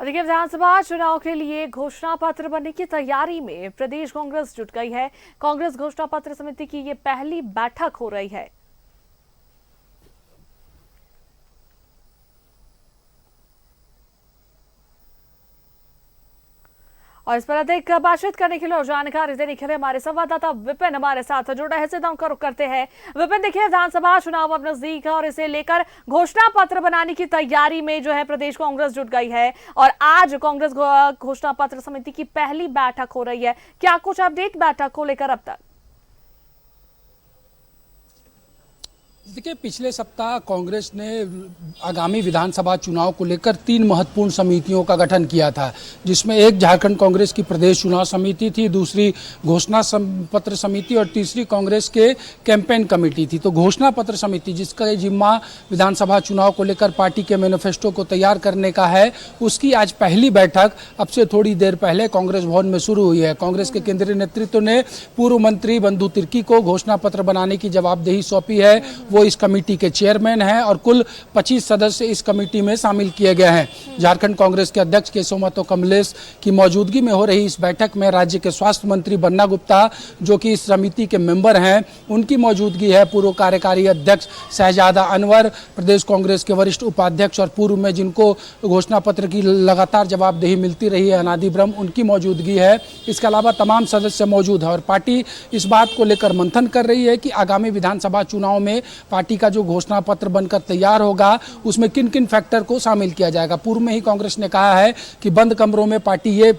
और देखिए, विधानसभा चुनाव के लिए घोषणा पत्र बनने की तैयारी में प्रदेश कांग्रेस जुट गई है। कांग्रेस घोषणा पत्र समिति की ये पहली बैठक हो रही है। और इस पर अधिक बातचीत करने के लिए और जानकारी देने के लिए हमारे संवाददाता विपिन हमारे साथ जुड़ा है। सीधा उनका रुख करते हैं। विपिन, देखिए, विधानसभा चुनाव अब नजदीक है और इसे लेकर घोषणा पत्र बनाने की तैयारी में जो है प्रदेश कांग्रेस जुट गई है और आज कांग्रेस घोषणा पत्र समिति की पहली बैठक हो रही है। क्या कुछ अपडेट बैठक को लेकर अब तक? देखिए, पिछले सप्ताह कांग्रेस ने आगामी विधानसभा चुनाव को लेकर 3 महत्वपूर्ण समितियों का गठन किया था, जिसमें एक झारखंड कांग्रेस की प्रदेश चुनाव समिति थी, दूसरी घोषणा पत्र समिति और तीसरी कांग्रेस के कैंपेन कमेटी थी। तो घोषणा पत्र समिति, जिसका जिम्मा विधानसभा चुनाव को लेकर पार्टी के मैनिफेस्टो को तैयार करने का है, उसकी आज पहली बैठक अब से थोड़ी देर पहले कांग्रेस भवन में शुरू हुई है। कांग्रेस के केंद्रीय नेतृत्व ने पूर्व मंत्री बंधु तिर्की को घोषणा पत्र बनाने की जवाबदेही सौंपी है। वो इस कमेटी के चेयरमैन हैं और कुल 25 सदस्य इस कमेटी में शामिल किए गए हैं। झारखंड कांग्रेस के अध्यक्ष केशव महतो कमलेश की मौजूदगी में हो रही इस बैठक में राज्य के स्वास्थ्य मंत्री बन्ना गुप्ता, जो कि इस समिति के मेंबर हैं, उनकी मौजूदगी है। पूर्व कार्यकारी अध्यक्ष शहजादा अनवर, प्रदेश कांग्रेस के वरिष्ठ उपाध्यक्ष और पूर्व में जिनको घोषणा पत्र की लगातार जवाबदेही मिलती रही है, अनादि ब्रह्म, उनकी मौजूदगी है। इसके अलावा तमाम सदस्य मौजूद है और पार्टी इस बात को लेकर मंथन कर रही है कि आगामी विधानसभा चुनाव में पार्टी का जो घोषणा पत्र बनकर तैयार होगा उसमें किन किन फैक्टर को शामिल किया जाएगा। पूर्व में ही कांग्रेस ने कहा है कि बंद कमरों में पार्टी ये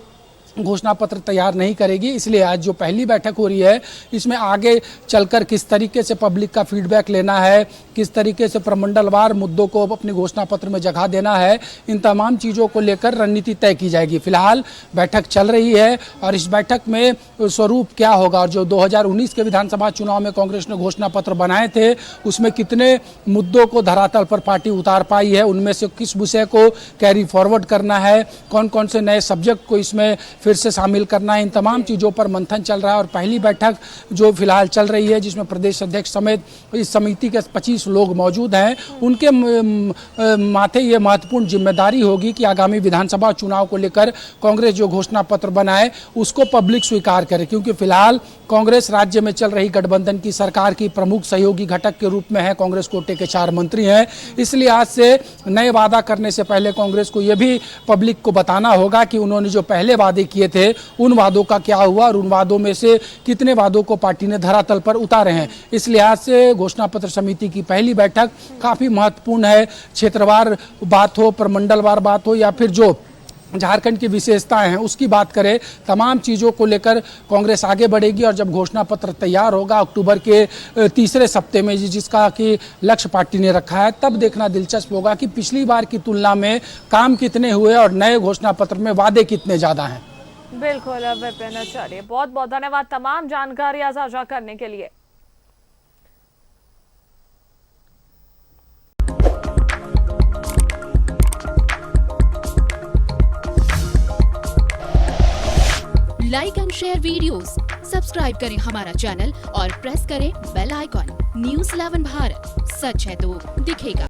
घोषणा पत्र तैयार नहीं करेगी, इसलिए आज जो पहली बैठक हो रही है इसमें आगे चलकर किस तरीके से पब्लिक का फीडबैक लेना है, किस तरीके से प्रमंडलवार मुद्दों को अपने घोषणा पत्र में जगह देना है, इन तमाम चीज़ों को लेकर रणनीति तय की जाएगी। फिलहाल बैठक चल रही है और इस बैठक में स्वरूप क्या होगा और जो 2019 के विधानसभा चुनाव में कांग्रेस ने घोषणा पत्र बनाए थे उसमें कितने मुद्दों को धरातल पर पार्टी उतार पाई है, उनमें से किस विषय को कैरी फॉरवर्ड करना है, कौन कौन से नए सब्जेक्ट को इसमें फिर से शामिल करना है, इन तमाम चीज़ों पर मंथन चल रहा है। और पहली बैठक जो फिलहाल चल रही है, जिसमें प्रदेश अध्यक्ष समेत इस समिति के 25 लोग मौजूद हैं, उनके माथे ये महत्वपूर्ण जिम्मेदारी होगी कि आगामी विधानसभा चुनाव को लेकर कांग्रेस जो घोषणा पत्र बनाए उसको पब्लिक स्वीकार करे, क्योंकि फिलहाल कांग्रेस राज्य में चल रही गठबंधन की सरकार की प्रमुख सहयोगी घटक के रूप में है। कांग्रेस कोटे के 4 मंत्री हैं, इसलिए आज से नए वादा करने से पहले कांग्रेस को यह भी पब्लिक को बताना होगा कि उन्होंने जो पहले वादे किए थे उन वादों का क्या हुआ और उन वादों में से कितने वादों को पार्टी ने धरातल पर उतारे हैं। इस लिहाज से घोषणा पत्र समिति की पहली बैठक काफी महत्वपूर्ण है। क्षेत्रवार बात हो, प्रमंडलवार बात हो या फिर जो झारखंड की विशेषताएं हैं उसकी बात करें, तमाम चीज़ों को लेकर कांग्रेस आगे बढ़ेगी। और जब घोषणा पत्र तैयार होगा अक्टूबर के तीसरे सप्ताह में, जिसका कि लक्ष्य पार्टी ने रखा है, तब देखना दिलचस्प होगा कि पिछली बार की तुलना में काम कितने हुए और नए घोषणा पत्र में वादे कितने ज़्यादा हैं। बिल्कुल विपिन, चलिए, बहुत बहुत धन्यवाद तमाम जानकारी साझा करने के लिए। Like and share videos, subscribe करें हमारा चैनल और प्रेस करें बेल आइकॉन। न्यूज़ 11 भारत, सच है तो दिखेगा।